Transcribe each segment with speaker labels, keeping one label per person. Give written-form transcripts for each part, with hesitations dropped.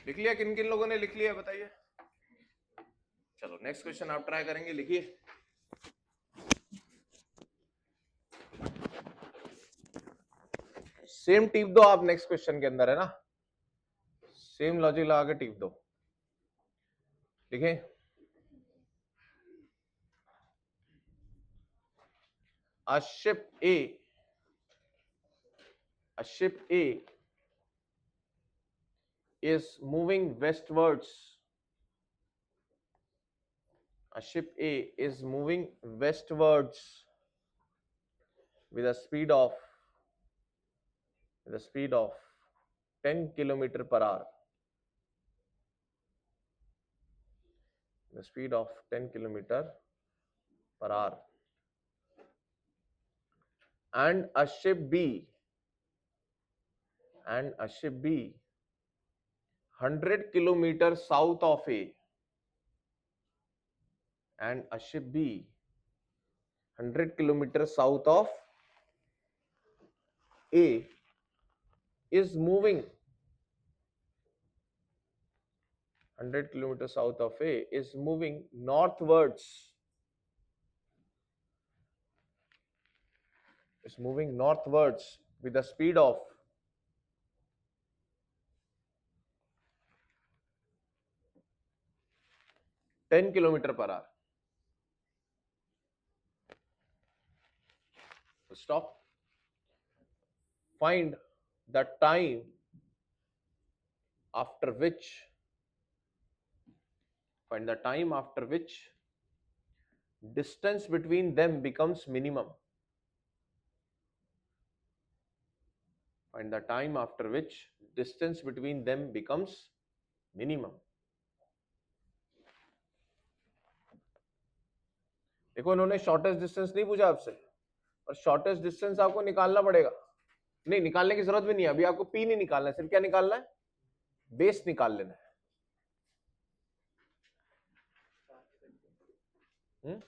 Speaker 1: लिख लिया? किन किन लोगों ने लिख लिया बताइए? चलो नेक्स्ट क्वेश्चन आप ट्राई करेंगे, लिखिए। सेम टिप दो आप नेक्स्ट क्वेश्चन के अंदर, है ना? सेम लॉजिक लगा के टिप दो, लिखें। A ship A, a ship A is moving westwards. A ship A is moving westwards with a speed of 10 kilometer per hour. The speed of 10 kilometer per hour. And a ship B 100 kilometers south of A, and a ship B 100 kilometers south of A is moving 100 kilometers south of A is moving northwards. Is moving northwards with a speed of 10 kilometer per hour. So stop. Find the time after which distance between them becomes minimum. Find the time after which distance between them becomes minimum. देखो इन्होंने shortest distance नहीं पूछा आपसे, और shortest distance आपको निकालना पड़ेगा। नहीं, निकालने की जरूरत भी नहीं है, अभी आपको पी नहीं निकालना है, सिर्फ क्या निकालना है? बेस निकाल लेना है। हम्म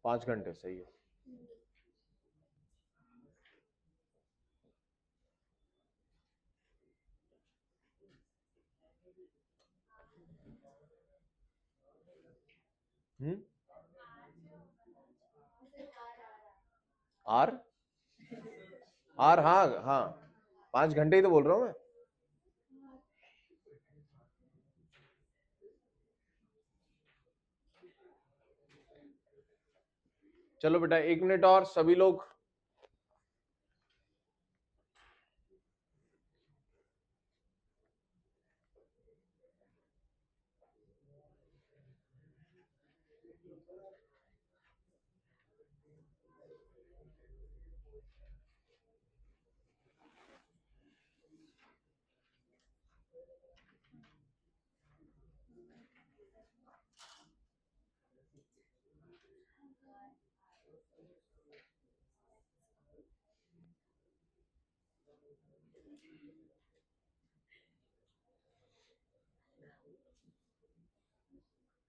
Speaker 1: 5 घंटे, सही है। आर आर, हाँ हाँ, 5 घंटे ही तो बोल रहा हूं मैं। चलो बेटा 1 मिनट और सभी लोग।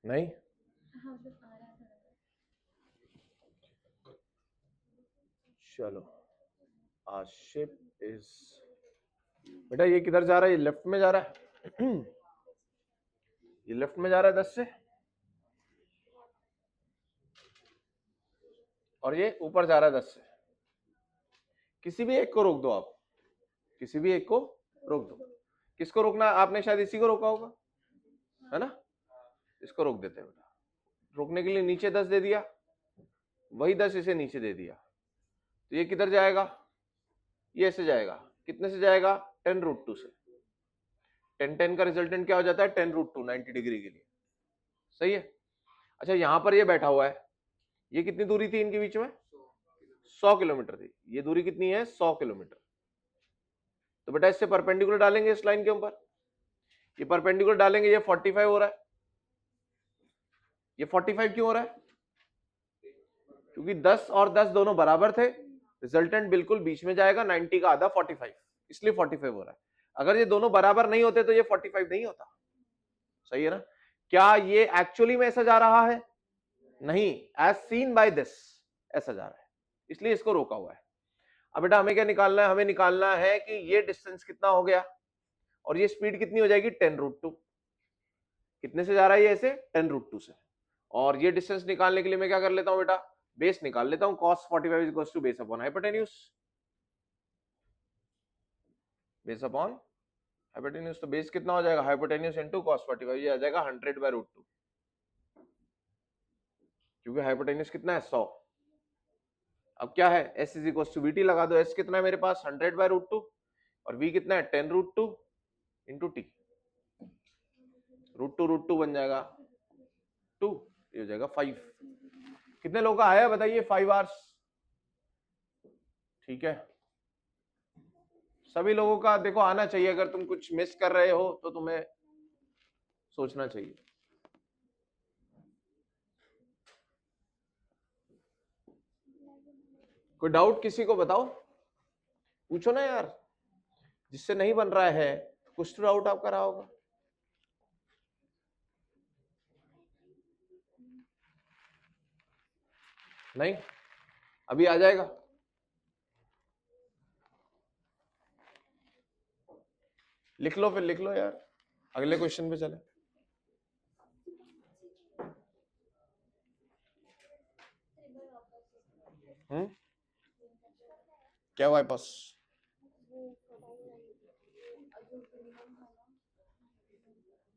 Speaker 1: नहीं, चलो आशिफ इज, बेटा ये किधर जा रहा है? ये लेफ्ट में जा रहा है। ये लेफ्ट में जा रहा है 10 से, और ये ऊपर जा रहा है 10 से। किसी भी एक को रोक दो आप, किसी भी एक को रोक दो। किसको रोकना? आपने शायद इसी को रोका होगा, है ना? इसको रोक देते हैं बेटा। रोकने के लिए नीचे 10 दे दिया, वही 10 इसे नीचे दे दिया, तो ये किधर जाएगा? ये ऐसे जाएगा। कितने से जाएगा? 10√2 से। 10 का रिजल्टेंट क्या हो जाता है? 10√2, 90 डिग्री के लिए। सही है। अच्छा, यहां पर ये बैठा हुआ है, ये कितनी दूरी थी इनके बीच में? 100 किलोमीटर थी। ये दूरी कितनी है? 100 किलोमीटर। तो बेटा इससे परपेंडिकुलर डालेंगे इस लाइन के ऊपर, ये परपेंडिकुलर डालेंगे, ये 45 हो रहा है। ये 45 क्यों हो रहा है? क्योंकि 10 और 10 दोनों बराबर थे, रिजल्टेंट बिल्कुल बीच में जाएगा, 90 का आधा 45, इसलिए 45 हो रहा है। अगर ये दोनों बराबर नहीं होते तो ये 45 नहीं होता। सही है ना? क्या ये एक्चुअली में ऐसा जा रहा है? नहीं, एज सीन बाय दिस ऐसा जा रहा है, इसलिए इसको रोका हुआ है। अब बेटा हमें क्या निकालना है? हमें निकालना है कि ये डिस्टेंस कितना हो गया और ये स्पीड कितनी हो जाएगी? 10√2। कितने से जा रहा है ये? ऐसे 10√2 से। और ये डिस्टेंस निकालने के लिए मैं क्या कर लेता हूं बेटा? बेस निकाल लेता हूं। cos 45 equals to base upon hypotenuse. Base upon hypotenuse, तो बेस कितना हो जाएगा? हाइपोटेन्यूज इनटू cos 45, ये आ जाएगा 100/√2, क्योंकि हाइपोटेन्यूज कितना है? 100। अब क्या है? s is equals to vt लगा दो। s कितना है मेरे पास? 100/√2, और v कितना है? 10√2 इंटू t। √2 बन जाएगा 2, ये हो जाएगा 5। कितने लोगों का आया बताइए? 5 आवर्स। ठीक है, सभी लोगों का देखो आना चाहिए। अगर तुम कुछ मिस कर रहे हो तो तुम्हें सोचना चाहिए। कोई डाउट किसी को? बताओ, पूछो ना यार, जिससे नहीं बन रहा है कुछ तो डाउट आपका रहा होगा। नहीं, अभी आ जाएगा। लिख लो, फिर लिख लो यार, अगले क्वेश्चन पे चले। क्या वापस?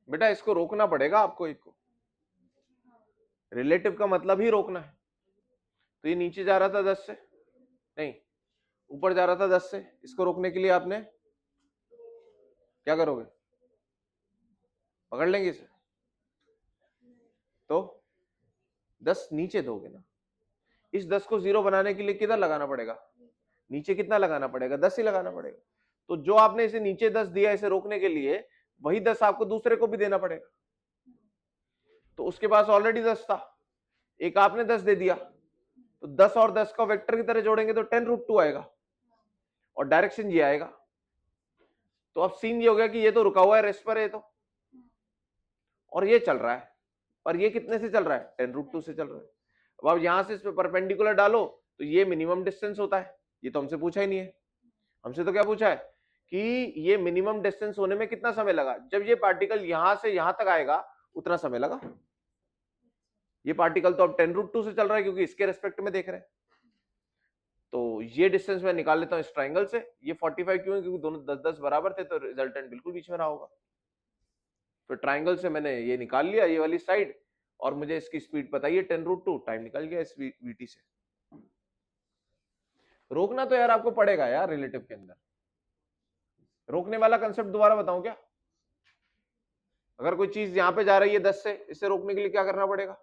Speaker 1: बेटा इसको रोकना पड़ेगा आपको, एक को। रिलेटिव का मतलब ही रोकना है। तो ये नीचे जा रहा था 10 से, नहीं ऊपर जा रहा था 10 से। इसको रोकने के लिए आपने क्या करोगे? पकड़ लेंगे इसे, तो 10 नीचे दोगे ना। इस 10 को 0 बनाने के लिए किधर लगाना पड़ेगा? नीचे कितना लगाना पड़ेगा? 10 ही लगाना पड़ेगा। तो जो आपने इसे नीचे 10 दिया इसे रोकने के लिए, वही 10 आपको दूसरे को भी देना पड़ेगा। तो उसके पास ऑलरेडी 10 था, एक आपने 10 दे दिया, तो 10 और 10 का वेक्टर की तरह जोड़ेंगे तो 10√2 आएगा, और डायरेक्शन ये आएगा। तो अब सीन ये हो गया कि ये तो रुका हुआ है रेस्ट पर, है तो, और ये चल रहा है, और ये कितने से चल रहा है? 10√2 से चल रहा है। अब आप यहां से इस पे परपेंडिकुलर डालो तो ये मिनिमम डिस्टेंस होता है, ये तो हमसे पूछा ही नहीं है। हमसे तो क्या पूछा है कि ये मिनिमम डिस्टेंस होने में कितना समय लगा, जब ये पार्टिकल यहां से यहां तक आएगा उतना समय लगा। ये पार्टिकल तो अब 10√2 से चल रहा है क्योंकि इसके रेस्पेक्ट में देख रहे हैं, तो ये डिस्टेंस मैं निकाल लेता हूं इस ट्राइंगल से। ये 45 क्यों है, क्योंकि दोनों 10-10 बराबर थे, तो रिजल्टेंट बिल्कुल बीच में रहा होगा। तो ट्राइंगल से मैंने ये निकाल लिया, ये वाली साइड, और मुझे इसकी स्पीड पता ही है 10√2, टाइम निकल गया इस वीटी से। रोकना तो यार आपको पड़ेगा यार, रिलेटिव के अंदर रोकने वाला कंसेप्ट दोबारा बताऊं क्या? अगर कोई चीज यहां पे जा रही है 10 से, इसे रोकने के लिए क्या करना पड़ेगा?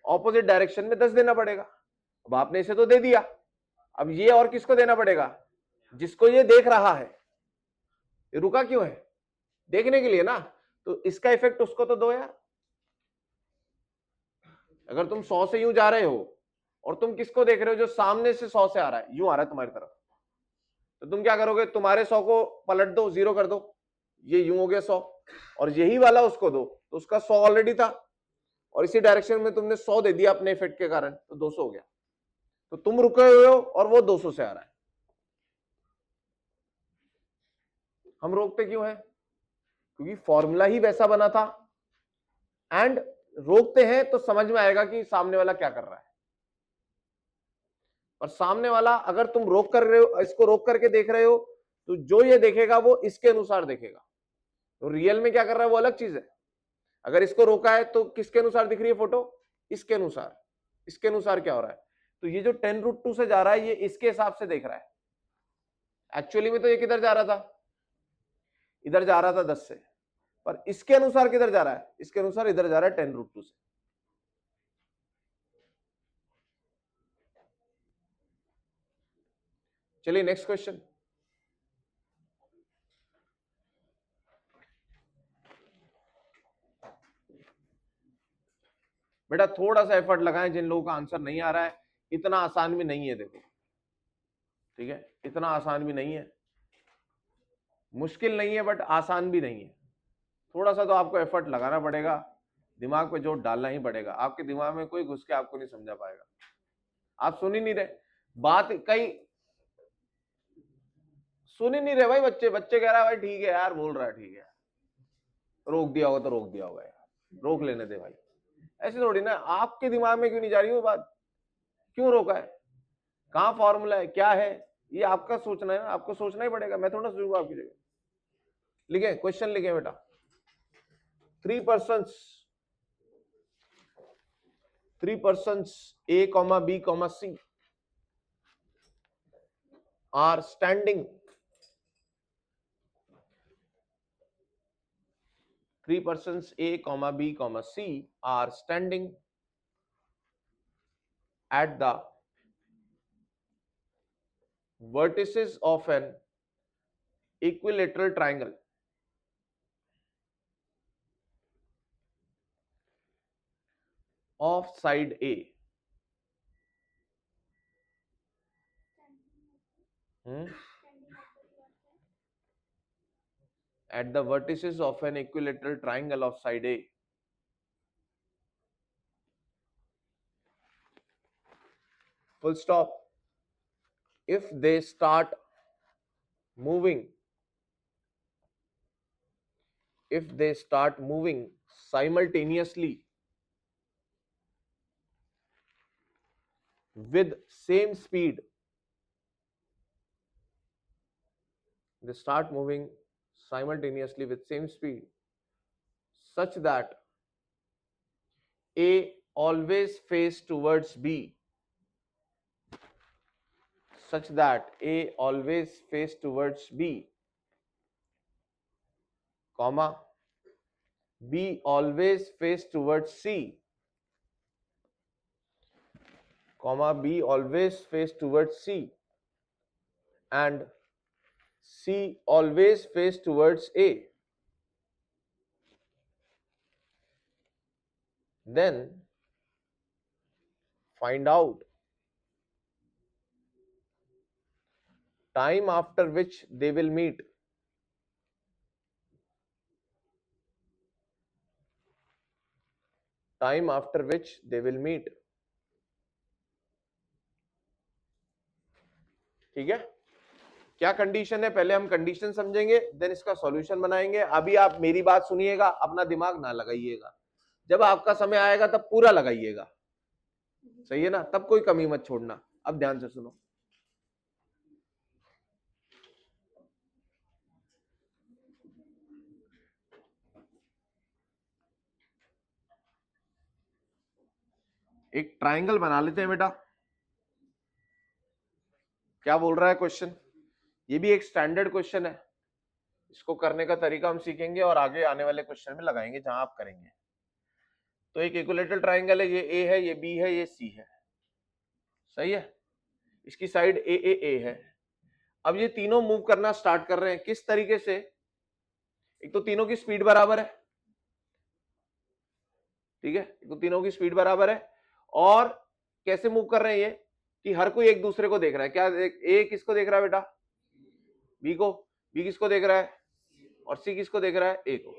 Speaker 1: ऑपोजिट डायरेक्शन में 10 देना पड़ेगा। अब आपने इसे तो दे दिया, अब ये और किसको देना पड़ेगा? जिसको ये देख रहा है। ये रुका क्यों है? देखने के लिए ना, तो इसका इफेक्ट उसको तो दो यार। अगर तुम 100 से यूं जा रहे हो और तुम किसको देख रहे हो? जो सामने से 100 से आ रहा है, यूं आ रहा है तुम्हारी तरफ, तो तुम क्या करोगे? तुम्हारे 100 को पलट दो, 0 कर दो, ये यूं हो गया 100, और यही वाला उसको दो, तो उसका 100 ऑलरेडी था, और इसी डायरेक्शन में तुमने 100 दे दिया अपने इफेक्ट के कारण, तो 200 हो गया। तो तुम रुके हुए हो और वो 200 से आ रहा है। हम रोकते क्यों है? क्योंकि फॉर्मूला ही वैसा बना था, एंड रोकते हैं तो समझ में आएगा कि सामने वाला क्या कर रहा है। और सामने वाला अगर तुम रोक कर रहे हो, इसको रोक करके देख रहे हो, तो जो ये देखेगा वो इसके अनुसार देखेगा। तो रियल में क्या कर रहा है वो अलग चीज है। अगर इसको रोका है तो किसके अनुसार दिख रही है फोटो? इसके अनुसार। इसके अनुसार क्या हो रहा है? तो ये जो 10√2 से जा रहा है, ये इसके हिसाब से देख रहा है। एक्चुअली में तो ये किधर जा रहा था? इधर जा रहा था 10 से, पर इसके अनुसार किधर जा रहा है? इसके अनुसार इधर जा रहा है 10√2 से। चलिए नेक्स्ट क्वेश्चन। बेटा थोड़ा सा एफर्ट लगाएं, जिन लोगों का आंसर नहीं आ रहा है, इतना आसान भी नहीं है, देखो ठीक है, इतना आसान भी नहीं है, मुश्किल नहीं है बट आसान भी नहीं है। थोड़ा सा तो आपको एफर्ट लगाना पड़ेगा, दिमाग पे जोर डालना ही पड़ेगा। आपके दिमाग में कोई घुस के आपको नहीं समझा पाएगा, आप सुन ही नहीं रहे बात, कई सुन ही नहीं रहे भाई। बच्चे बच्चे कह रहा है भाई ठीक है यार, बोल रहा है ठीक है, रोक दिया होगा तो रोक दिया होगा यार, रोक लेने दे भाई। ऐसे थोड़ी ना, आपके दिमाग में क्यों नहीं जा रही वो बात? क्यों रोका है? कहाँ फॉर्मूला है, क्या है, ये आपका सोचना है ना, आपको सोचना ही पड़ेगा, मैं थोड़ा सोचूंगा आपकी जगह। लिखे क्वेश्चन, लिखे बेटा। 3 persons A, B, C are standing. 3 persons A, B, C are standing at the vertices of an equilateral triangle of side A. At the vertices of an equilateral triangle of side A. Full stop. If they start moving, simultaneously with same speed, they start moving simultaneously with same speed, such that A always face towards B, such that A always face towards B, comma, B always face towards C, comma, B always face towards C, and C always face towards A. Then find out time after which they will meet. Time after which they will meet. ठीक है, क्या condition है, पहले हम condition समझेंगे, then इसका solution बनाएंगे। अभी आप मेरी बात सुनिएगा, अपना दिमाग ना लगाइएगा, जब आपका समय आएगा तब पूरा लगाइएगा, सही है ना, तब कोई कमी मत छोड़ना। अब ध्यान से सुनो, एक ट्राइंगल बना लेते हैं बेटा। क्या बोल रहा है क्वेश्चन, ये भी एक स्टैंडर्ड क्वेश्चन है, इसको करने का तरीका हम सीखेंगे और आगे आने वाले क्वेश्चन में लगाएंगे जहां आप करेंगे। तो एक इक्विलेटरल ट्राइंगल है, ये ए है, ये बी है, ये सी है, सही है, इसकी साइड ए है। अब ये तीनों मूव करना स्टार्ट कर रहे हैं, किस तरीके से, एक तो तीनों की स्पीड बराबर है, ठीक है, एक तो तीनों की स्पीड बराबर है, और कैसे मूव कर रहे हैं ये, कि हर कोई एक दूसरे को देख रहा है, क्या ए किसको देख रहा है बेटा, बी को, बी किसको देख रहा है, और सी किसको देख रहा है, ए को,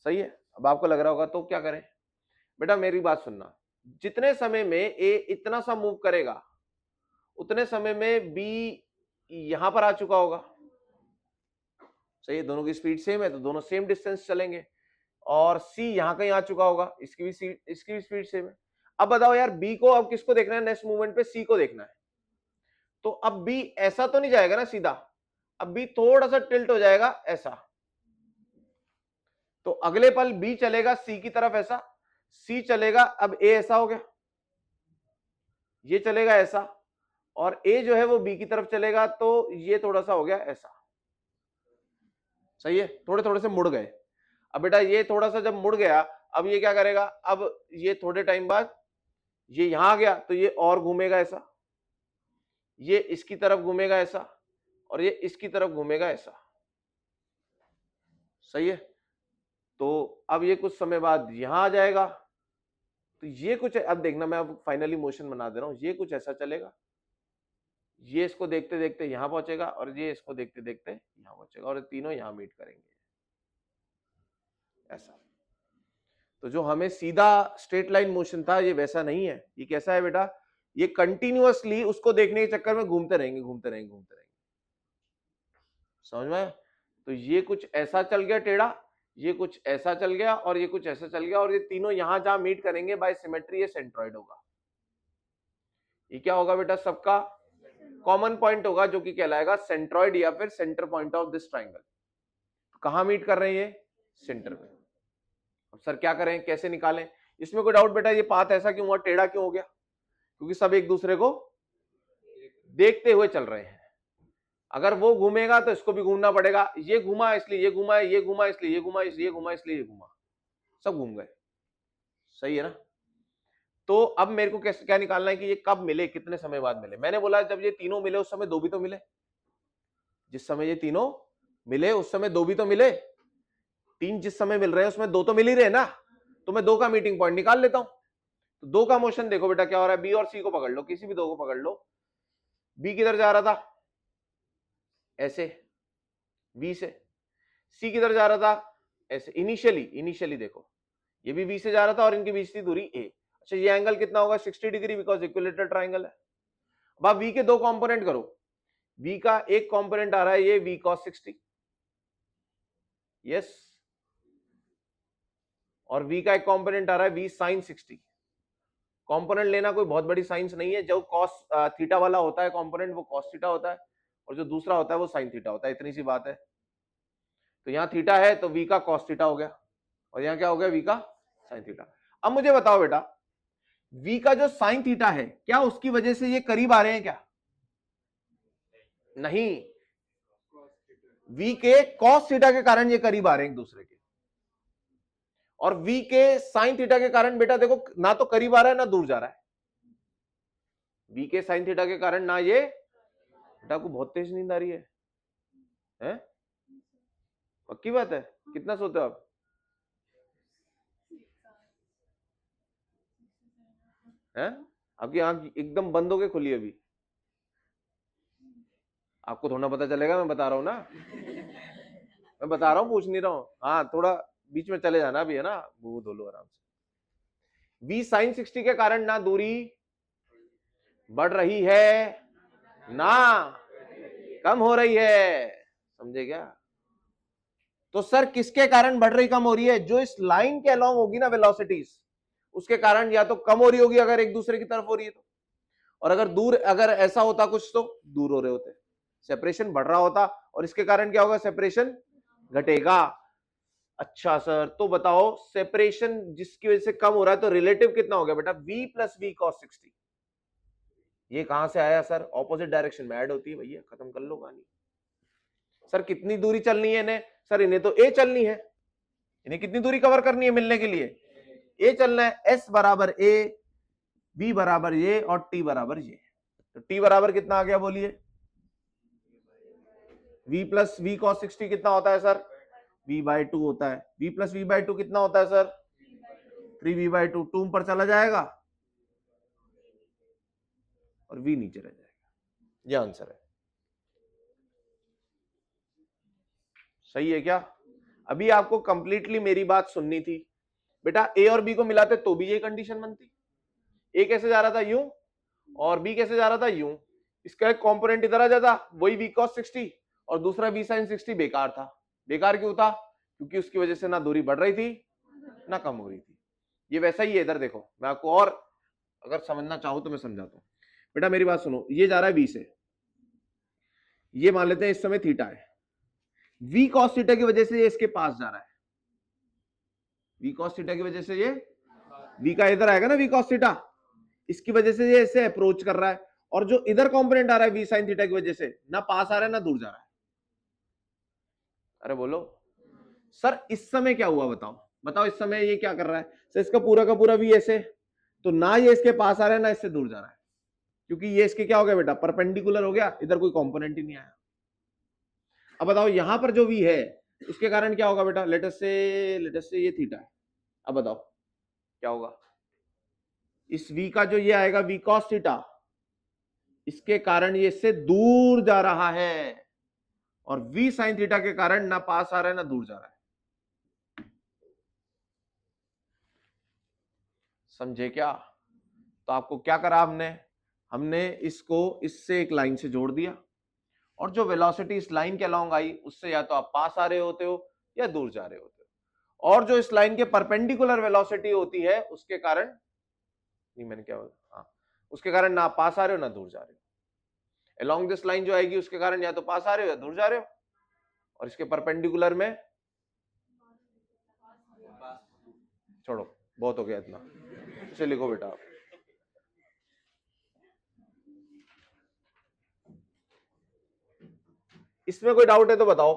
Speaker 1: सही है। अब आपको लग रहा होगा तो क्या करें, बेटा मेरी बात सुनना, जितने समय में ए इतना सा मूव करेगा उतने समय में बी यहां पर आ चुका होगा, सही है, दोनों की स्पीड सेम है तो दोनों सेम डिस्टेंस चलेंगे, और सी यहां कहीं आ चुका होगा, इसकी भी स्पीड सेम है। अब बताओ यार, बी को अब किसको देखना है, नेक्स्ट मूवमेंट पे सी को देखना है, तो अब बी ऐसा तो नहीं जाएगा ना सीधा, अब बी थोड़ा सा टिल्ट हो जाएगा ऐसा, तो अगले पल बी चलेगा सी की तरफ ऐसा, सी चलेगा, अब ए ऐसा हो गया, ये चलेगा ऐसा, और ए जो है वो बी की तरफ चलेगा, तो ये थोड़ा सा हो गया ऐसा, सही है, थोड़े थोड़े से मुड़ गए। अब बेटा ये थोड़ा सा जब मुड़ गया, अब ये क्या करेगा, अब ये थोड़े टाइम बाद ये यहां आ गया तो ये और घूमेगा ऐसा, ये इसकी तरफ घूमेगा ऐसा, और ये इसकी तरफ घूमेगा ऐसा, सही है, तो अब ये कुछ समय बाद यहां आ जाएगा, तो ये कुछ, अब देखना मैं अब फाइनली मोशन बना दे रहा हूं, ये कुछ ऐसा चलेगा, ये इसको देखते देखते यहां पहुंचेगा, और ये इसको देखते देखते यहां पहुंचेगा, और ये तीनों यहां मीट करेंगे ऐसा। तो जो हमें सीधा स्ट्रेट लाइन मोशन था ये वैसा नहीं है, ये कैसा है बेटा, ये कंटिन्यूअसली उसको देखने के चक्कर में घूमते रहेंगे घूमते रहेंगे घूमते रहेंगे, समझ में आया? तो ये कुछ ऐसा चल गया टेढ़ा, ये कुछ ऐसा चल गया, और ये कुछ ऐसा चल गया, और ये तीनों यहां जहां मीट करेंगे बाय सिमेट्री ये सेंट्रॉइड होगा। ये क्या होगा बेटा, सबका कॉमन पॉइंट होगा, जो कि कहलाएगा सेंट्रॉइड या फिर centre point of this triangle. कहां मीट कर रहे हैं ये, सेंटर में। अब सर क्या करें, कैसे निकालें, इसमें कोई डाउट बेटा, ये पाथ ऐसा क्यों हुआ, टेढ़ा क्यों हो गया, क्योंकि सब एक दूसरे को देखते हुए चल रहे हैं। अगर वो घूमेगा तो इसको भी घूमना पड़ेगा, ये घूमा इसलिए ये घूमा, ये घूमा इसलिए ये घूमा, इसलिए घूमा इसलिए ये घूमा, सब घूम गए, सही है ना। तो अब मेरे को कैसे क्या निकालना है कि ये कब मिले, कितने समय बाद मिले। मैंने बोला जब ये तीनों मिले उस समय दो भी तो मिले, जिस समय ये तीनों मिले उस समय दो भी तो मिले, तीन जिस समय मिल रहे हैं उसमें दो तो मिल ही रहे ना, तो मैं दो का मीटिंग पॉइंट निकाल लेता हूं। तो दो का मोशन देखो बेटा क्या हो रहा है, बी और सी को पकड़ लो, किसी भी दो को पकड़ लो, बी किधर जा रहा था ऐसे, बी से, सी किधर जा रहा था ऐसे, इनिशियली देखो ये भी बी से जा रहा था और इनके बीच की दूरी ए। अच्छा ये एंगल कितना होगा, 60 डिग्री, बिकॉज इक्विलेटरल ट्राइंगल है। अब आप वी के दो कंपोनेंट करो, वी का एक कंपोनेंट आ रहा है ये वी cos 60, यस, और वी का एक कंपोनेंट आ रहा है वी sin 60। कंपोनेंट लेना कोई बहुत बड़ी साइंस नहीं है, जो cos थीटा वाला होता है कंपोनेंट वो cos थीटा होता है, और जो दूसरा होता है वो sin थीटा होता है, इतनी सी बात है। तो यहाँ थीटा है तो वी का cos थीटा हो गया, और यहाँ क्या हो गया, वी का sin थीटा। अब मुझे बताओ बेटा, वी का जो sin थीटा है क्या उसकी वजह से ये करीब आ रहे हैं क्या, नहीं, वी के cos थीटा के कारण ये करीब आ रहे हैं एक दूसरे के, और v के साइन थीटा के कारण बेटा देखो ना तो करीब आ रहा है ना दूर जा रहा है, v के साइन थीटा के कारण ना ये, बेटा को बहुत तेज नींद आ रही है? पक्की बात है, कितना सोते हो आप? हैं? आपकी आंख एकदम बंद हो के खुली अभी, आपको थोड़ा पता चलेगा, मैं बता रहा हूं ना, मैं बता रहा हूं, पूछ नहीं रहा हूं, हाँ थोड़ा बीच में चले जाना भी है ना, वो धो लो आराम से। v sin 60 के कारण ना दूरी बढ़ रही है ना कम हो रही है, समझे क्या? तो सर किसके कारण बढ़ रही कम हो रही है? जो इस लाइन के अलोंग होगी ना वेलोसिटीज, उसके कारण या तो कम हो रही होगी अगर एक दूसरे की तरफ हो रही है तो, और अगर दूर, अगर ऐसा होता कुछ तो दूर हो रहे होते, सेपरेशन बढ़ रहा होता, और इसके कारण क्या होगा? सेपरेशन घटेगा। अच्छा सर, तो बताओ सेपरेशन जिसकी वजह से कम हो रहा है तो रिलेटिव कितना हो गया बेटा? v plus v cos 60। ये कहां से आया सर? ऑपोजिट डायरेक्शन में ऐड होती है भैया, खत्म कर लो कहानी। सर कितनी दूरी चलनी है इन्हें? सर इन्हें तो ए चलनी है, इन्हें कितनी दूरी कवर करनी है मिलने के लिए? ए चलना है। एस बराबर ए, बी बराबर ये, और टी बराबर ये। तो टी बराबर कितना आ गया बोलिए? v प्लस वी कॉस 60 कितना होता है सर? v/2 होता है। v प्लस v/2 कितना होता है सर? 3v/2। 2 पर चला जाएगा और v नीचे रह जाएगा। ये आंसर है। सही है क्या? अभी आपको कंप्लीटली मेरी बात सुननी थी बेटा। ए और बी को मिलाते तो भी ये कंडीशन बनती। ए कैसे जा रहा था? यूं, और बी कैसे जा रहा था? यूं। इसका एक कंपोनेंट इधर आ जाता, वही v cos 60, और दूसरा v sin 60 बेकार था। बेकार क्यों था? क्योंकि उसकी वजह से ना दूरी बढ़ रही थी ना कम हो रही थी। ये वैसा ही है। इधर देखो, मैं आपको और अगर समझना चाहूं तो मैं समझाता हूं। बेटा मेरी बात सुनो, ये जा रहा है v से, ये मान लेते हैं इस समय थीटा है। v cos थीटा की वजह से ये इसके पास जा रहा है। v cos थीटा की वजह से ये v का इधर आएगा ना, v cos थीटा, इसकी वजह से ये इसे अप्रोच कर रहा है। और जो इधर कंपोनेंट आ रहा है v sin थीटा की वजह से, ना पास आ रहा है ना दूर जा रहा है। अरे बोलो सर, इस समय क्या हुआ? बताओ बताओ, इस समय ये क्या कर रहा है? सर इसका पूरा का पूरा v ऐसे, तो ना ये इसके पास आ रहा है ना इससे दूर जा रहा है, क्योंकि ये इसके क्या हो गया बेटा? परपेंडिकुलर हो गया, इधर कोई कंपोनेंट ही नहीं आया। अब बताओ यहां पर जो v है उसके कारण क्या होगा बेटा? लेटस से ये थीटा है। अब बताओ क्या होगा? इस v का जो ये आएगा v cos थीटा, इसके कारण ये इससे दूर जा रहा है, और v sin थीटा के कारण ना पास आ रहा है ना दूर जा रहा है। समझे क्या? तो आपको क्या करा हमने? हमने इसको इससे एक लाइन से जोड़ दिया, और जो वेलोसिटी इस लाइन के अलोंग आई उससे या तो आप पास आ रहे होते हो या दूर जा रहे होते हो, और जो इस लाइन के परपेंडिकुलर वेलोसिटी होती है उसके कारण, नहीं मैंने क्या बोला, हाँ, उसके कारण ना पास आ रहे हो ना दूर जा रहे हो। अलोंग दिस लाइन जो आएगी उसके कारण या तो पास आ रहे हो या दूर जा रहे हो, और इसके परपेंडिकुलर में, छोड़ो बहुत हो गया इतना, इसे लिखो बेटा आप। इसमें कोई डाउट है तो बताओ,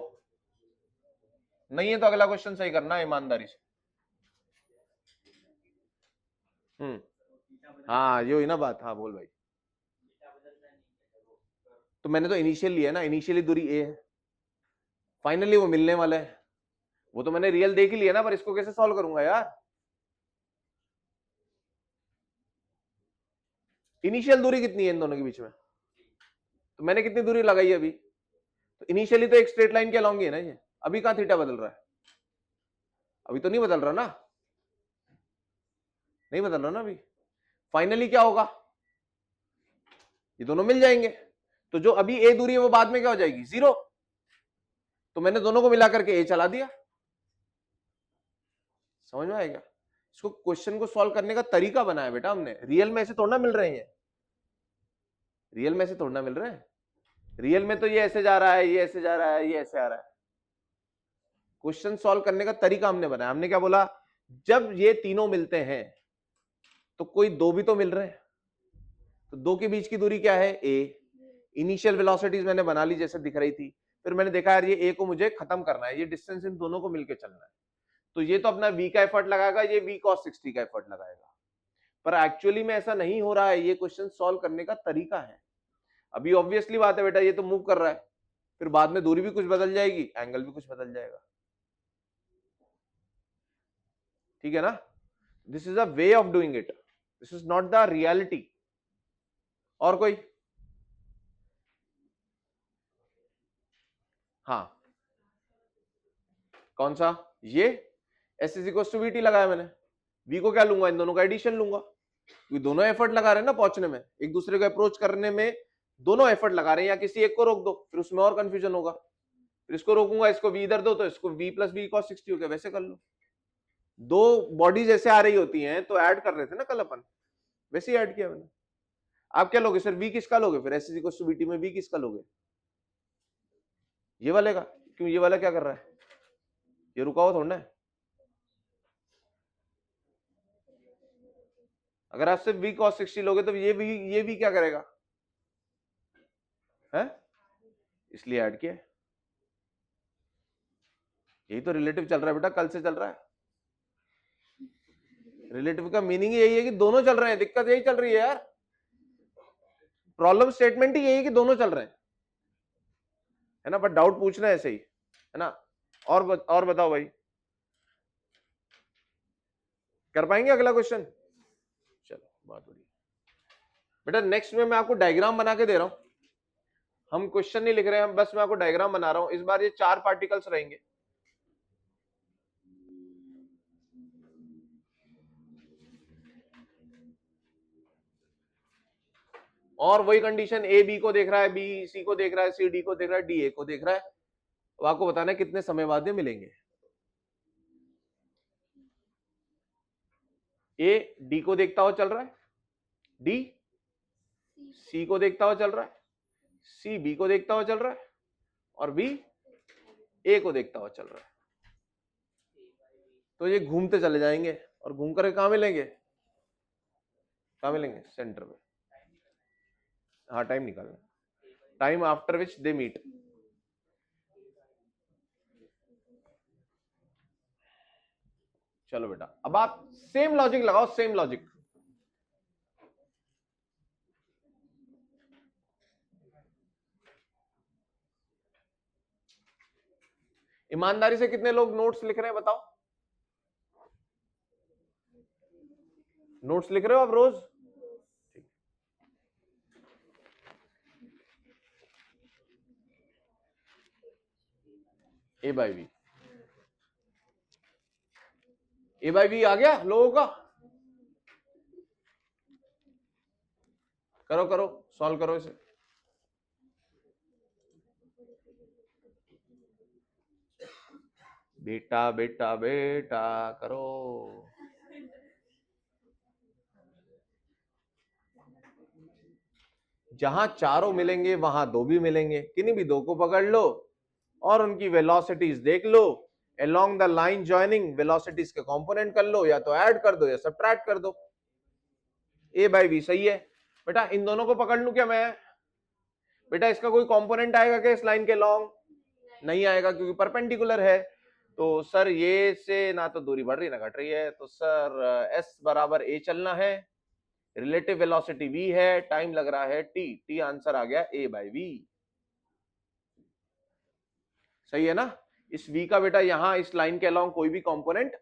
Speaker 1: नहीं है तो अगला क्वेश्चन सही करना है ईमानदारी से। हाँ ये हुई ना बात। हाँ बोल भाई। तो मैंने तो इनिशियल लिया ना, इनिशियली दूरी ए है, फाइनली वो मिलने वाला है, वो तो मैंने रियल देख ही लिया ना, पर इसको कैसे सॉल्व करूंगा यार? इनिशियल दूरी कितनी है इन दोनों के बीच में? तो मैंने कितनी दूरी लगाई अभी? तो इनिशियली तो एक स्ट्रेट लाइन के अलोंग ही है ना ये। अभी कहां थीटा बदल रहा है? अभी तो नहीं बदल रहा ना, नहीं बदल रहा ना अभी। फाइनली क्या होगा? ये दोनों मिल जाएंगे, तो जो अभी ए दूरी है वो बाद में क्या हो जाएगी? जीरो। तो मैंने दोनों को मिला करके ए चला दिया। समझ में आएगा? इसको क्वेश्चन को सॉल्व करने का तरीका बनाया बेटा हमने। रियल में ऐसे थोड़ा मिल रहे हैं, रियल में ऐसे थोड़ा मिल रहे हैं। रियल में तो ये ऐसे जा रहा है, ये ऐसे जा रहा है, ये ऐसे आ रहा है। क्वेश्चन सॉल्व करने का तरीका हमने बनाया। हमने क्या बोला? जब ये तीनों मिलते हैं तो कोई दो भी तो मिल रहे हैं, तो दो के बीच की दूरी क्या है? ए। इनिशियल वेलोसिटीज मैंने बना ली जैसे दिख रही थी, फिर मैंने देखा यार ये ए को मुझे खत्म करना है, ये डिस्टेंस इन दोनों को मिलकर चलना है, तो ये तो अपना v का एफर्ट लगाएगा, ये v cos 60 का एफर्ट लगाएगा। पर एक्चुअली में ऐसा नहीं हो रहा है, ये क्वेश्चन सॉल्व करने का तरीका है। अभी ऑब्वियसली बात है बेटा, ये तो मूव कर रहा है, फिर बाद में दूरी भी कुछ बदल जाएगी, एंगल भी कुछ बदल जाएगा। ठीक है ना? This is a way of doing it, this is not the reality. और कोई? हाँ कौन सा? ये s is equal to v t लगाया मैंने, वी को क्या लूंगा, इन दोनों का एडिशन लूंगा, क्योंकि दोनों एफर्ट लगा रहे हैं ना पहुंचने में, एक दूसरे को अप्रोच करने में दोनों एफर्ट लगा रहे हैं, या किसी एक को रोक दो फिर उसमें और कंफ्यूजन होगा, फिर इसको रोकूंगा, इसको वी इधर दो तो इसको वी प्लस वी कॉस 60 हो गया, वैसे कर लो। दो बॉडीज ऐसे आ रही होती हैं तो ऐड कर रहे थे ना कल अपन, वैसे ही ऐड किया मैंने। आप क्या लोगे सर, वी किसका लोगे फिर, एस इक्वल टू बीटी में वी किसका लोगे, ये वाले का, क्यों ये वाला क्या कर रहा है, ये रुका हुआ थोड़ा है। अगर आप सिर्फ वी कॉस 60 लोगे तो ये भी क्या करेगा है, इसलिए ऐड किया। यही तो रिलेटिव चल रहा है बेटा, कल से चल रहा है। रिलेटिव का मीनिंग यही है कि दोनों चल रहे हैं, दिक्कत यही चल रही है यार, प्रॉब्लम स्टेटमेंट ही यही है कि दोनों चल रहे हैं, है ना, बट डाउट पूछना है ऐसे ही, है ना। और बताओ भाई, कर पाएंगे अगला क्वेश्चन, चलो बहुत बढ़िया बेटा। नेक्स्ट में मैं आपको डायग्राम बना के दे रहा हूं, हम क्वेश्चन नहीं लिख रहे हैं, बस मैं आपको डायग्राम बना रहा हूं। इस बार ये 4 पार्टिकल्स रहेंगे, और वही कंडीशन, ए बी को देख रहा है, बी सी को देख रहा है, सी डी को देख रहा है, डी ए को देख रहा है। तो आपको बताना है कितने समय बाद ये मिलेंगे। ए डी को देखता हुआ चल रहा है, डी सी को देखता हुआ चल रहा है, सी बी को देखता हुआ चल रहा है, और बी ए को देखता हुआ चल रहा है। तो ये घूमते चले जाएंगे और घूम कर कहां मिलेंगे, कहां मिलेंगे, सेंटर में। हाँ टाइम निकालना, time after which they meet. चलो बेटा, अब आप सेम लॉजिक लगाओ, सेम लॉजिक। ईमानदारी से कितने लोग नोट्स लिख रहे हैं बताओ, नोट्स लिख रहे हो आप रोज, a by v, a by v आ गया लोगों का, करो करो सॉल्व करो इसे। बेटा बेटा बेटा करो, जहां चारों मिलेंगे वहां दो भी मिलेंगे, किन्हीं भी दो को पकड़ लो और उनकी वेलोसिटीज देख लो, along the line joining velocities के कंपोनेंट कर लो, या तो ऐड कर दो या सब्ट्रैक्ट कर दो। ए बाई बी सही है बेटा, इन दोनों को पकड़ लूं क्या मैं, बेटा इसका कोई कंपोनेंट आएगा क्या इस लाइन के लॉन्ग, नहीं आएगा क्योंकि परपेंडिकुलर है। तो सर ये से ना तो दूरी बढ़ रही ना घट रही है, तो सर एस बराबर ए चलना है, रिलेटिव वेलोसिटी v है, टाइम लग रहा है t, t आंसर आ गया a बाई वी, सही है ना। इस v का बेटा यहां इस लाइन के अलोंग कोई भी कंपोनेंट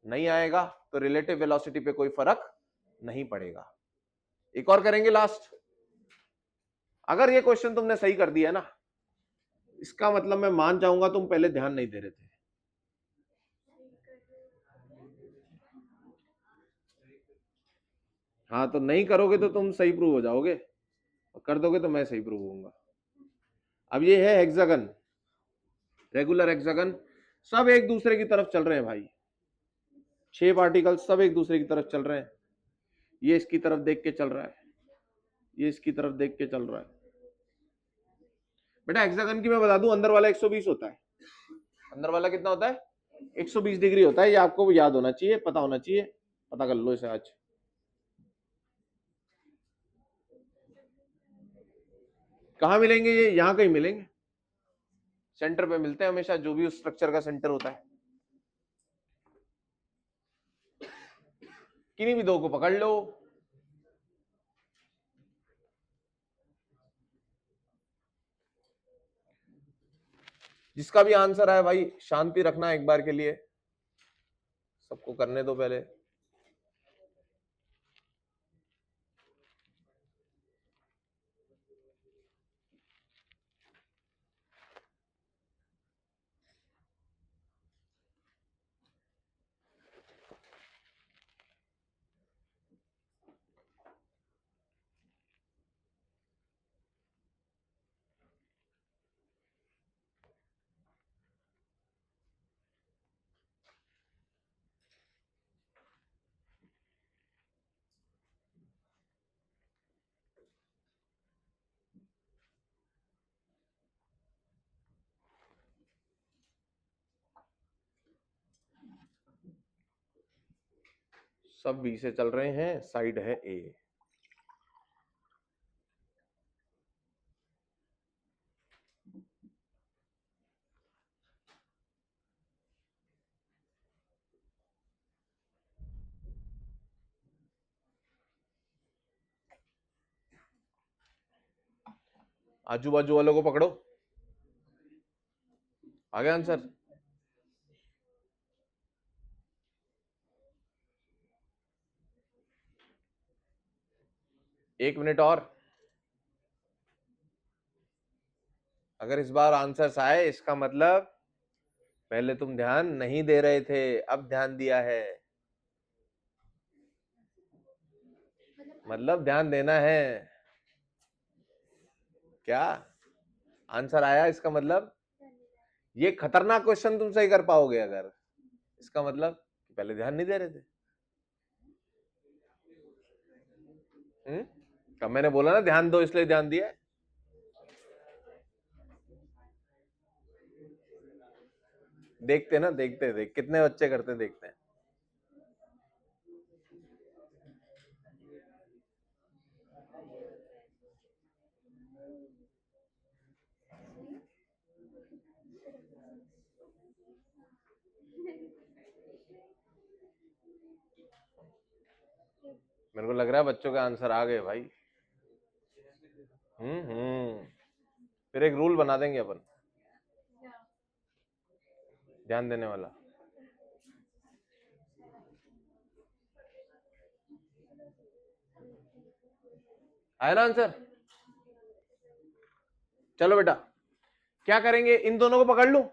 Speaker 1: नहीं आएगा, तो रिलेटिव वेलोसिटी पे कोई फर्क नहीं पड़ेगा। एक और करेंगे लास्ट, अगर ये क्वेश्चन तुमने सही कर दिया ना, इसका मतलब मैं मान जाऊंगा तुम पहले ध्यान नहीं दे रहे थे। हाँ तो नहीं करोगे तो तुम सही प्रूव हो जाओगे, और कर दोगे तो मैं सही प्रूव होऊंगा। अब ये है हेक्सागन, रेगुलर हेक्सागन, सब एक दूसरे की तरफ चल रहे हैं भाई, 6 पार्टिकल सब एक दूसरे की तरफ चल रहे हैं, ये इसकी तरफ देख के चल रहा है, ये इसकी तरफ देख के चल रहा है। बेटा हेक्सागन की मैं बता दूं, अंदर वाला 120 होता है, अंदर वाला कितना होता है, 120 डिग्री होता है, ये आपको याद होना चाहिए, पता होना चाहिए, पता कर लो इसे आज। कहां मिलेंगे ये, यहां कहीं मिलेंगे, सेंटर पे मिलते हैं हमेशा, जो भी उस स्ट्रक्चर का सेंटर होता है। किन्हीं भी दो को पकड़ लो, जिसका भी आंसर आए भाई शांति रखना एक बार के लिए, सबको करने दो पहले। सब बी से चल रहे हैं, साइड है ए। आजू बाजू वालों को पकड़ो। आ गया आंसर? एक मिनट और। अगर इस बार आंसर आए इसका मतलब पहले तुम ध्यान नहीं दे रहे थे, अब ध्यान दिया है, मतलब ध्यान देना है। क्या आंसर आया इसका मतलब ये खतरनाक क्वेश्चन तुम सही कर पाओगे अगर, इसका मतलब कि पहले ध्यान नहीं दे रहे थे। कब मैंने बोला ना ध्यान दो इसलिए ध्यान दिया। देखते ना, देखते कितने बच्चे करते देखते हैं। मेरे को लग रहा है बच्चों के आंसर आ गए भाई। फिर एक रूल बना देंगे अपन ध्यान देने वाला। आया ना आंसर? चलो बेटा क्या करेंगे, इन दोनों को पकड़ लूं?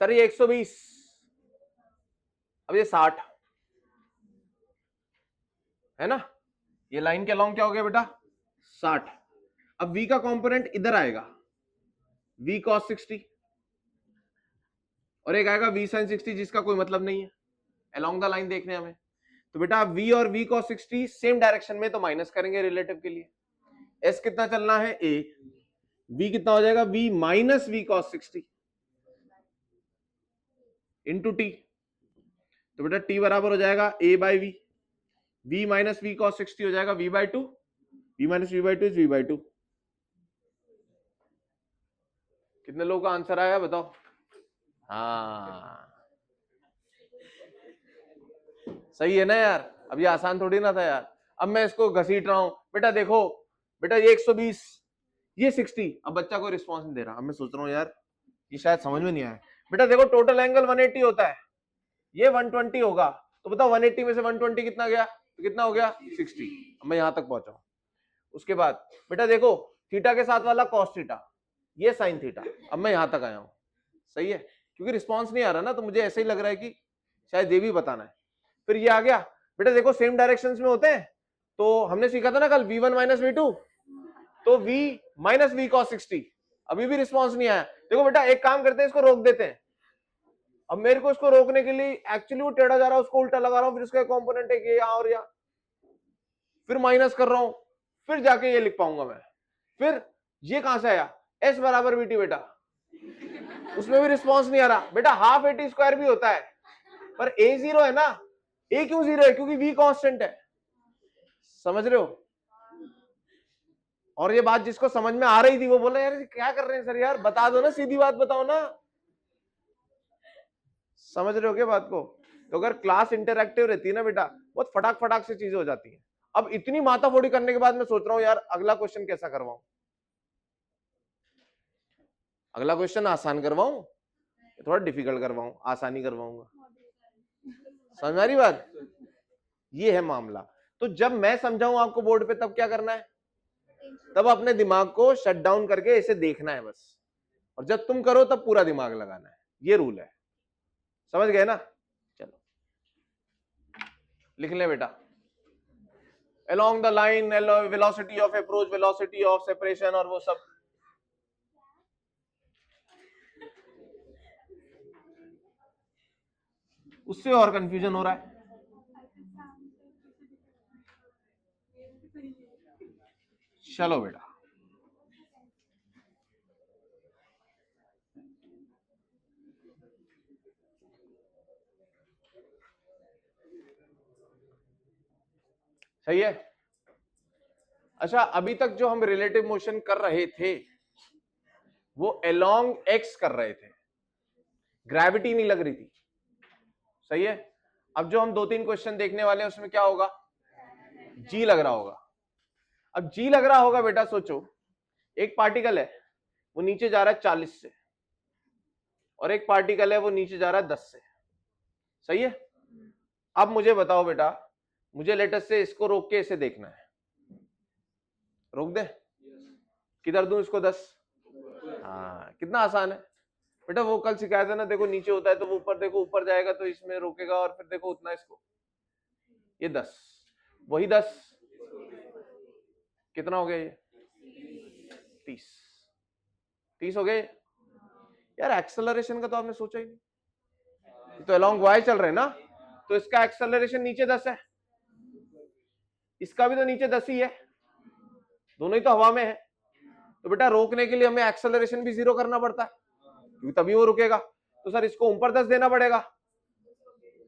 Speaker 1: सर ये 120, अब ये 60 है ना, ये लाइन के अलोंग क्या हो गया बेटा 60। अब v का कंपोनेंट इधर आएगा v cos 60 और एक आएगा v sin 60 जिसका कोई मतलब नहीं है अलोंग द लाइन देखने हमें। तो बेटा v और v cos 60 सेम डायरेक्शन में, तो माइनस करेंगे रिलेटिव के लिए। s कितना चलना है a, v कितना हो जाएगा v minus v cos 60 into T. तो बेटा t बराबर हो जाएगा a by v, v minus v cos 60 हो जाएगा v by 2, v minus v by 2 is v by 2। कितने लोगों का आंसर आया बताओ? हाँ सही है ना यार, अब ये आसान थोड़ी ना था यार। अब मैं इसको घसीट रहा हूं बेटा, देखो बेटा ये 120 ये 60, अब बच्चा कोई रिस्पॉन्स नहीं दे रहा। अब मैं सोच रहा हूँ यार ये शायद समझ में नहीं आया। बेटा देखो टोटल एंगल 180 होता है, ये 120 होगा, तो बताओ 180 में से 120 कितना गया, तो कितना हो गया 60। अब मैं यहां तक पहुंचा हूं। उसके बाद बेटा देखो थीटा के साथ वाला कॉस थीटा, ये साइन थीटा, अब मैं यहां तक आया हूं। सही है, क्योंकि रिस्पॉन्स नहीं आ रहा ना, तो मुझे ऐसे ही लग रहा है कि शायद ये भी बताना है। फिर ये आ गया बेटा, देखो सेम डायरेक्शंस में होते हैं, तो हमने सीखा था ना कल v1 माइनस v2, तो v माइनस v cos 60। अभी भी रिस्पॉन्स नहीं आया। देखो बेटा एक काम करते हैं, इसको रोक देते हैं। अब मेरे को इसको रोकने के लिए एक्चुअली वो टेढ़ा जा रहा है, उसको उल्टा लगा रहा हूं, फिर इसका कंपोनेंट है ये यहां और यहां, फिर माइनस कर रहा हूं, फिर जाके ये लिख पाऊंगा मैं। फिर ये कहां से आया s बराबर vt बेटा, उसमें भी रिस्पॉन्स नहीं आ रहा। बेटा हाफ एटी स्क्वायर भी होता है, पर a 0 है ना, a क्यों 0 है, क्योंकि v कांस्टेंट है। समझ रहे हो? और ये बात जिसको समझ में आ रही थी वो बोला यार क्या कर रहे हैं सर, यार बता दो ना, सीधी बात बताओ ना। समझ रहे हो क्या बात को? तो अगर क्लास इंटरैक्टिव रहती है ना बेटा, बहुत फटाक फटाक से चीजें हो जाती हैं। अब इतनी माथाफोड़ी करने के बाद मैं सोच रहा हूं यार अगला क्वेश्चन कैसा करवाऊं, अगला क्वेश्चन आसान करवाऊं, थोड़ा डिफिकल्ट करवाऊं, आसानी करवाऊंगा। समझ आ रही बात? ये है मामला। तो जब मैं समझाऊं आपको बोर्ड पे तब क्या करना है, तब अपने दिमाग को शट डाउन करके इसे देखना है बस, और जब तुम करो तब पूरा दिमाग लगाना है। ये रूल है, समझ गए ना? चलो लिख ले बेटा, along the line velocity of approach, velocity of separation और वो सब। उससे और कंफ्यूजन हो रहा है। चलो बेटा सही है। अच्छा, अभी तक जो हम रिलेटिव मोशन कर रहे थे वो अलोंग एक्स कर रहे थे, ग्रेविटी नहीं लग रही थी। सही है। अब जो हम 2-3 क्वेश्चन देखने वाले हैं उसमें क्या होगा, जी लग रहा होगा। अब जी लग रहा होगा बेटा, सोचो एक पार्टिकल है वो नीचे जा रहा है 40 से, और एक पार्टिकल है वो नीचे जा रहा है 10 से। सही है। अब मुझे बताओ बेटा, मुझे लेटेस्ट से इसको रोक के इसे देखना है, रोक दे, किधर दूं इसको 10? हाँ, कितना आसान है बेटा। वो कल सिखाया था ना, देखो नीचे होता है तो वो ऊपर, देखो ऊपर जाएगा तो इसमें रोकेगा, और फिर देखो उतना इसको, ये 10, वही 10 कितना हो गया, ये 30, 30 हो गए यार। एक्सेलरेशन का तो आपने सोचा ही नहीं, तो अलोंग वाई चल रहे हैं ना, तो इसका एक्सेलरेशन नीचे 10 है, इसका भी तो नीचे 10 ही है, दोनों ही तो हवा में है। तो बेटा रोकने के लिए हमें एक्सेलरेशन भी 0 करना पड़ता है, क्योंकि तभी वो रुकेगा। तो सर इसको ऊपर 10 देना पड़ेगा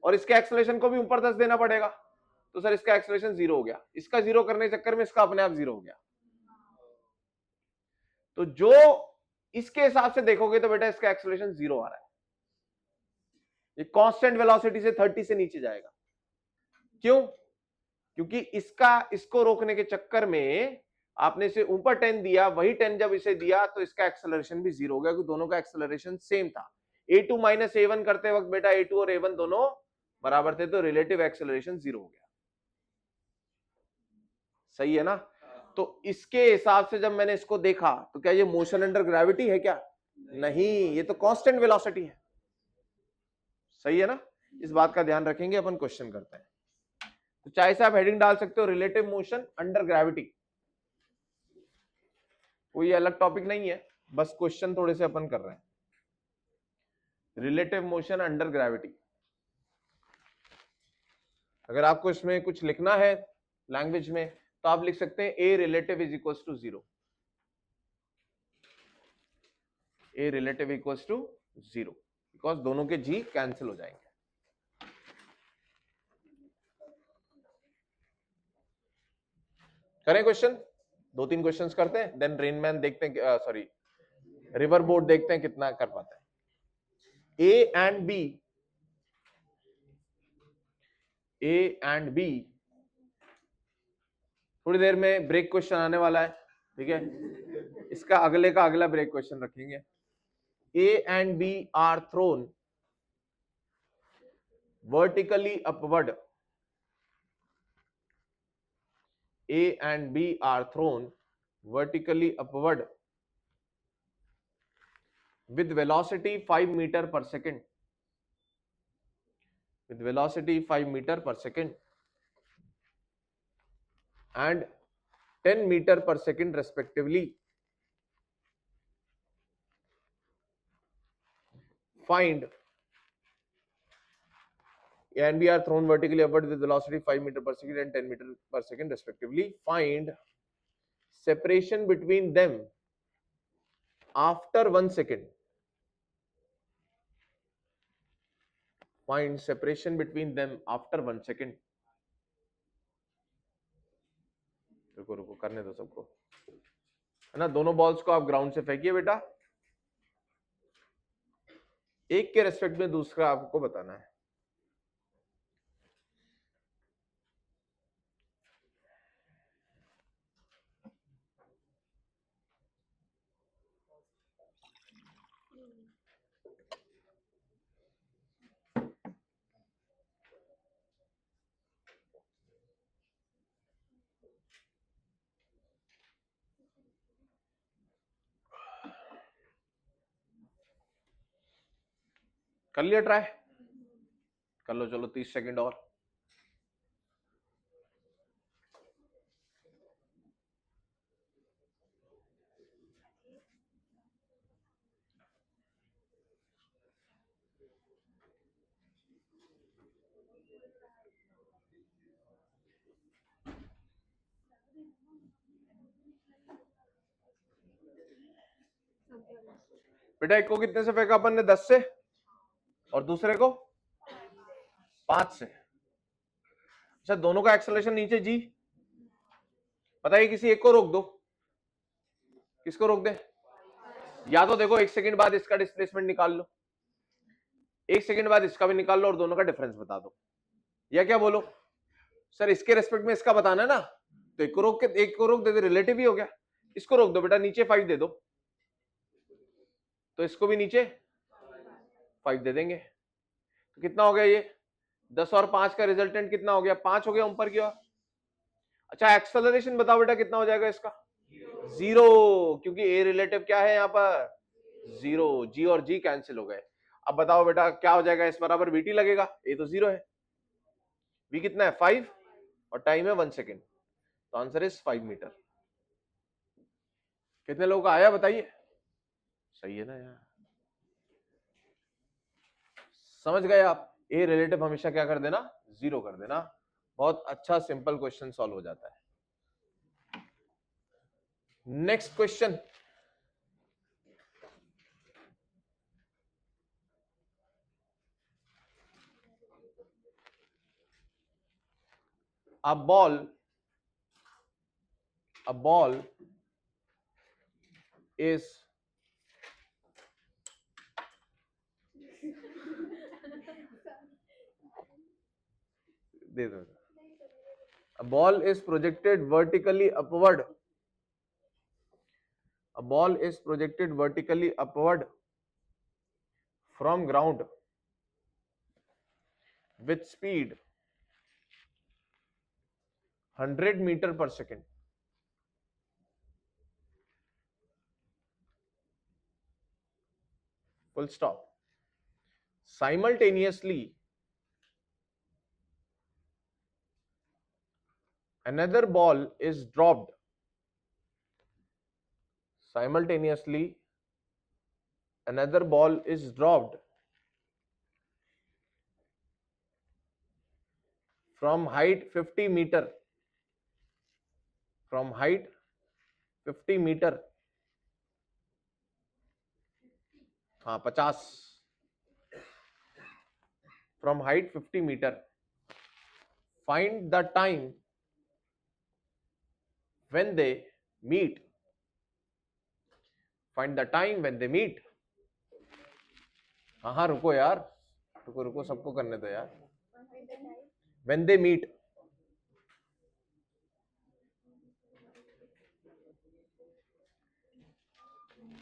Speaker 1: और इसके एक्सेलरेशन को भी ऊपर 10 देना पड़ेगा, तो सर इसका एक्सेलरेशन 0 हो गया। इसका 0 करने के चक्कर में इसका अपने आप 0 हो गया। तो जो इसके हिसाब से देखोगे तो बेटा इसका एक्सेलरेशन 0 आ रहा है, ये कांस्टेंट वेलोसिटी से 30 से नीचे जाएगा। क्यों? क्योंकि इसको रोकने के चक्कर में आपने इसे ऊपर 10 दिया, वही 10 जब इसे दिया तो इसका एक्सेलरेशन भी 0 हो गया, क्योंकि दोनों का एक्सेलरेशन सेम था। a2 माइनस a1 करते वक्त बेटा a2 और a1 दोनों बराबर थे, तो रिलेटिव एक्सेलरेशन 0 हो गया। सही है ना। तो इसके हिसाब से जब मैंने इसको देखा तो क्या ये मोशन अंडर ग्रेविटी है क्या? नहीं, ये तो कांस्टेंट वेलोसिटी है। सही है ना। इस बात का ध्यान रखेंगे, अपन क्वेश्चन करते हैं। तो चाहे से आप हेडिंग डाल सकते हो रिलेटिव मोशन अंडर ग्रेविटी, कोई अलग टॉपिक नहीं है, बस क्वेश्चन थोड़े से अपन कर रहे हैं। रिलेटिव मोशन अंडर ग्रेविटी, अगर आपको इसमें कुछ लिखना है लैंग्वेज में तो आप लिख सकते हैं a relative is equal to 0, a relative equal to 0, because दोनों के जी कैंसिल हो जाएंगे। करें क्वेश्चन, 2-3 क्वेश्चंस करते हैं, देन रेनमैन देखते हैं, सॉरी रिवर बोर्ड देखते हैं कितना कर पाता है। ए एंड बी, थोड़ी देर में ब्रेक क्वेश्चन आने वाला है, ठीक है, इसका अगले का अगला ब्रेक क्वेश्चन रखेंगे। A and B are thrown vertically upward, A and B are thrown vertically upward with velocity 5 meter per second, with velocity 5 meter per second and 10 meter per second respectively. Find A and B are thrown vertically upward with velocity 5 meter per second and 10 meter per second respectively. Find separation between them after 1 second. Find separation between them after 1 second. रुको रुको, करने दो सबको, है ना। दोनों balls को आप ग्राउंड से फेंकिए बेटा, एक के रेस्पेक्ट में दूसरा आपको बताना है। कर लिया ट्राई, कर लो, चलो 30 सेकंड और। बेटा एक को कितने से फेंका अपन ने? 10 से, और दूसरे को 5 से। अच्छा, दोनों का एक्सेलरेशन नीचे जी, बताइए किसी एक को रोक दो, किसको रोक दे? या तो देखो 1 सेकंड बाद इसका डिस्प्लेसमेंट निकाल लो, 1 सेकंड बाद इसका भी निकाल लो और दोनों का डिफरेंस बता दो, या क्या बोलो? सर इसके रेस्पेक्ट में इसका बताना है ना, तो एक को रोक के एक को रोक दे, रिलेटिव ही हो गया। इसको रोक दो बेटा, नीचे 5 दे दो, तो इसको भी नीचे 5 दे देंगे। तो कितना हो गया ये? 10 और 5 का रिजल्टेंट कितना हो गया? 5 हो गया ऊपर की ओर। अच्छा एक्सेलरेशन बताओ बेटा कितना हो जाएगा इसका? 0, क्योंकि ए रिलेटिव क्या है यहाँ पर? 0। जी और जी कैंसिल हो गए। अब बताओ बेटा क्या हो जाएगा? इस बराबर वीटी लगेगा, ए तो 0 है, वी कितना है? 5 और टाइम है 1 सेकेंड, तो आंसर इज 5 मीटर। कितने लोगों का आया बताइए? सही है ना यार, समझ गए आप? ए रिलेटिव हमेशा क्या कर देना? 0 कर देना। बहुत अच्छा सिंपल क्वेश्चन सॉल्व हो जाता है। Next question, a ball is दे दो, a ball is projected vertically upward, a ball is projected vertically upward from ground with speed 100 meter per second. Full stop. Simultaneously, another ball is dropped. Simultaneously, another ball is dropped from height 50 meter. From height 50 meter. हाँ 50. From height 50 meter. Find the time when they meet. Find the time when they meet. हाँ हाँ रुको यार, रुको रुको, सबको करने दो यार. When they meet.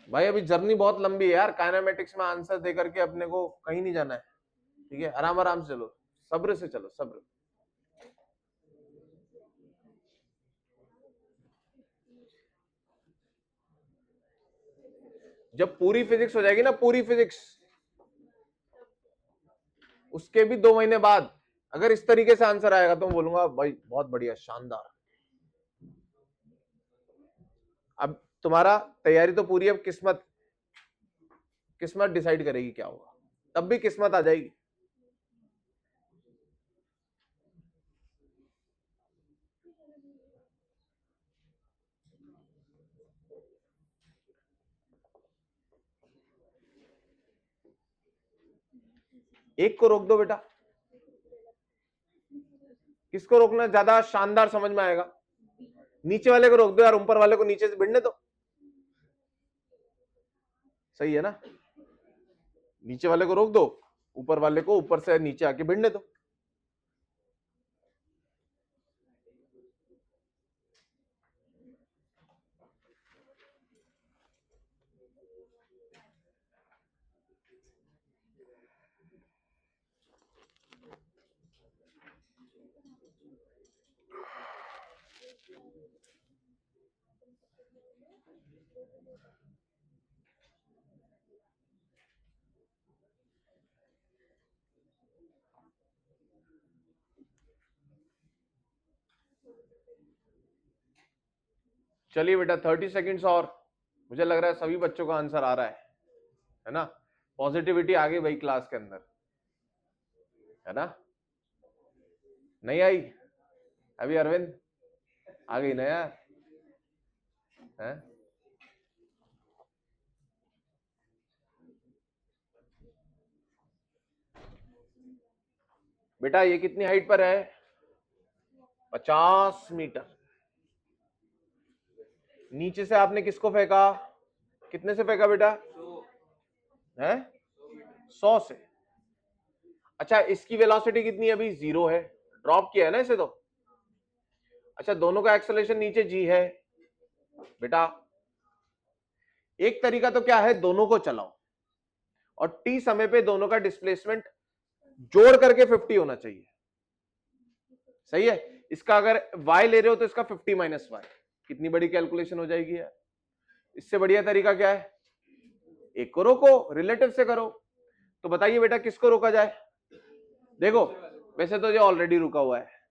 Speaker 1: भाई अभी जर्नी बहुत लंबी है यार, काइनेमेटिक्स में आंसर दे करके अपने को कहीं नहीं जाना है, ठीक है? आराम आराम से चलो, सब्र से चलो, सब्र। जब पूरी फिजिक्स हो जाएगी ना, पूरी फिजिक्स, उसके भी 2 महीने बाद अगर इस तरीके से आंसर आएगा तो मैं बोलूंगा भाई बहुत बढ़िया, शानदार। अब तुम्हारा तैयारी तो पूरी, अब किस्मत, किस्मत डिसाइड करेगी क्या होगा, तब भी किस्मत आ जाएगी। एक को रोक दो बेटा, किसको रोकना ज्यादा शानदार समझ में आएगा? नीचे वाले को रोक दो यार, ऊपर वाले को नीचे से भिड़ने दो, सही है ना? नीचे वाले को रोक दो, ऊपर वाले को ऊपर से नीचे आके भिड़ने दो। चलिए बेटा 30 सेकंड्स और, मुझे लग रहा है सभी बच्चों का आंसर आ रहा है ना? पॉजिटिविटी आ गई भाई क्लास के अंदर, है ना? नहीं आई अभी अरविंद? आ गई ना यार, है? बेटा ये कितनी हाइट पर है? 50 मीटर। नीचे से आपने किसको फेंका, कितने से फेंका बेटा, है 100 से। अच्छा इसकी वेलोसिटी कितनी है अभी, 0 है, ड्रॉप किया है ना इसे तो। अच्छा दोनों का एक्सेलरेशन नीचे g है बेटा। एक तरीका तो क्या है, दोनों को चलाओ और t समय पे दोनों का डिस्प्लेसमेंट जोड़ करके 50 होना चाहिए, सही है। इसका अगर y ले रहे हो तो इसका 50 माइनस y, कितनी बड़ी कैलकुलेशन हो जाएगी यार। इससे बढ़िया तरीका क्या है, एक को रोको, रिलेटिव से करो। तो बताइए बेटा किसको रोका जाए। देखो वैसे तो ये ऑलरेडी रुका हुआ है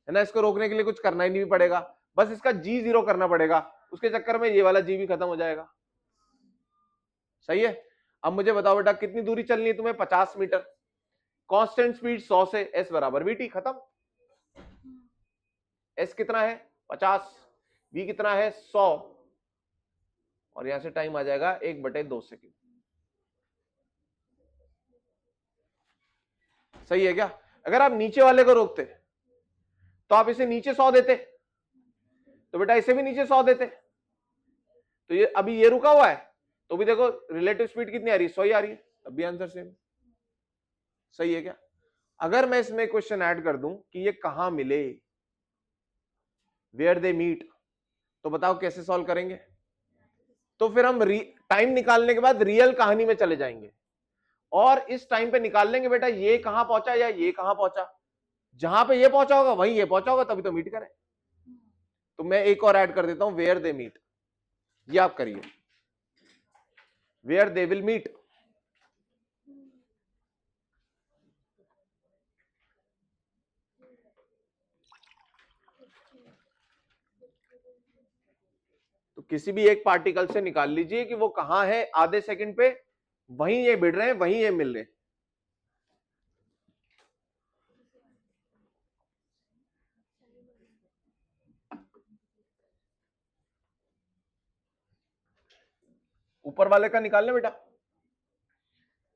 Speaker 1: ना, इसको रोकने के लिए कुछ करना ही नहीं पड़ेगा, बस इसका g 0 करना पड़ेगा, उसके चक्कर में ये वाला g भी खत्म हो जाएगा, सही है। अब मुझे बताओ बेटा कितनी दूरी चलनी है तुम्हें, 50 मीटर, कांस्टेंट स्पीड 100 से, s बराबर vt, खत्म। s कितना है 50, v कितना है 100, और यहां से टाइम आ जाएगा 1/2 सेकेंड, सही है क्या। अगर आप नीचे वाले को रोकते तो आप इसे नीचे 100 देते, तो बेटा इसे भी नीचे 100 देते, तो ये अभी ये रुका हुआ है, तो भी देखो रिलेटिव स्पीड कितनी आ रही है, 100 ही आ रही है, तब भी आंसर सेम, सही है क्या। अगर मैं इसमें क्वेश्चन ऐड कर दूं कि ये कहां मिले, वेयर दे मीट, तो बताओ कैसे सॉल्व करेंगे। तो फिर हम टाइम निकालने के बाद रियल कहानी में चले जाएंगे और इस टाइम पे निकाल लेंगे बेटा ये कहां पहुंचा या ये कहां पहुंचा, जहां पे ये पहुंचा होगा वहीं ये पहुंचा होगा, तभी तो मीट करें। तो मैं एक और ऐड कर देता हूं, वेयर दे मीट, ये आप करिए, वेयर दे विल मीट। तो किसी भी एक पार्टिकल से निकाल लीजिए कि वो कहां है, आधे सेकंड पे वहीं ये भिड़ रहे हैं, वहीं ये मिल रहे हैं। ऊपर वाले का निकाल लें बेटा,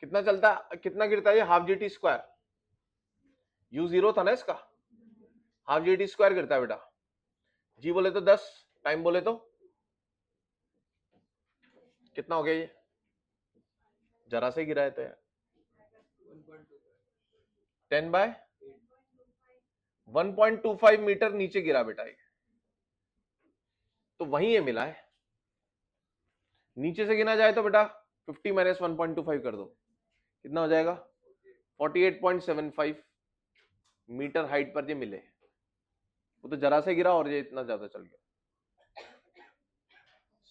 Speaker 1: कितना चलता, कितना गिरता है ये, half G T square, you 0 था ना इसका, हाफ जी टी स्क्वायर गिरता है बेटा, जी बोले तो 10, टाइम बोले तो कितना हो गया ये, जरा से गिरा है तो यार, 10/1.25 मीटर नीचे गिरा बेटा ये, तो वहीं ये मिला है। नीचे से गिना जाए तो बेटा 50 माइनस 1.25 कर दो, कितना हो जाएगा 48.75 मीटर हाइट पर ये मिले, वो तो जरा से गिरा और ये इतना ज्यादा चल गया,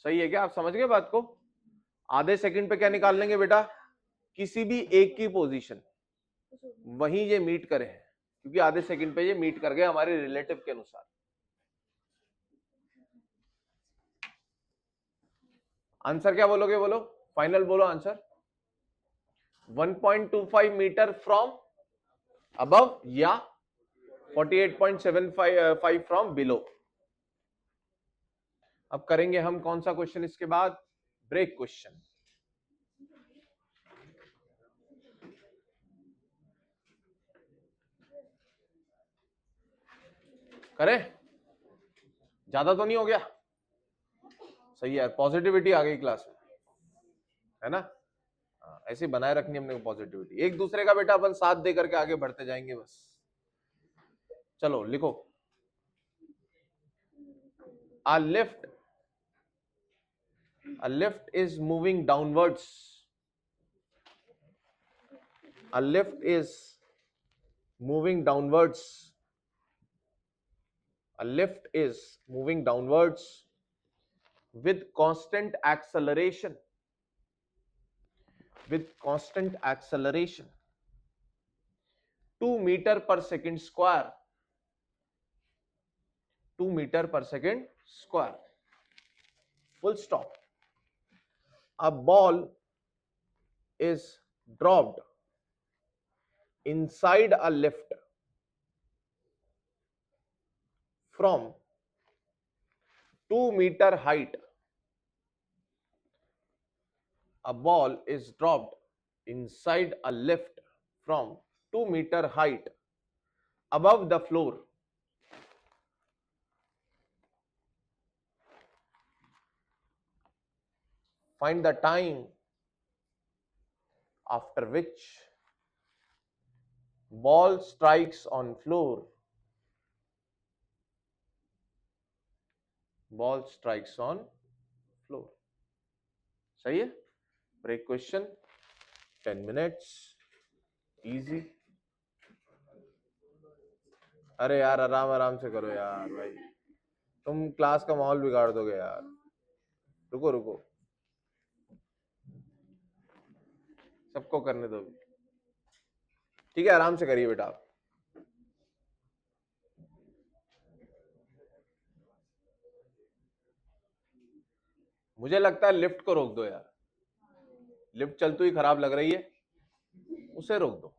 Speaker 1: सही है क्या। आप समझ गए बात को। आधे सेकंड पे क्या निकाल लेंगे बेटा, किसी भी एक की पोजीशन, वहीं ये मीट करे हैं, क्योंकि आधे सेकंड पे ये मीट कर गए हमारे रिलेटिव के अनुसार। आंसर क्या बोलोगे, बोलो फाइनल बोलो आंसर, 1.25 मीटर फ्रॉम अबव या 48.75 फ्रॉम बिलो। अब करेंगे हम कौन सा क्वेश्चन इसके बाद, ब्रेक क्वेश्चन। करें, ज्यादा तो नहीं हो गया, सही है, पॉजिटिविटी आ गई क्लास में, है ना। ऐसे बनाए रखनी हमने पॉजिटिविटी, एक दूसरे का बेटा अपन साथ दे करके आगे बढ़ते जाएंगे बस। चलो लिखो, a lift is moving downwards, a lift is moving downwards, a lift is moving downwards with constant acceleration, with constant acceleration 2 meter per second square, 2 meter per second square, full stop. A ball is dropped inside a lift from 2 meter height. A ball is dropped inside a lift from 2 meter height above the floor. Find the time after which ball strikes on floor, ball strikes on floor. सही है। Break question, 10 minutes, easy. अरे यार आराम आराम से करो यार भाई, तुम क्लास का माहौल बिगाड़ दोगे यार। रुको रुको, सबको करने दो। ठीक है, आराम से करिए बेटा आप। मुझे लगता है लिफ्ट को रोक दो यार, लिफ्ट चलती हुई खराब लग रही है, उसे रोक दो।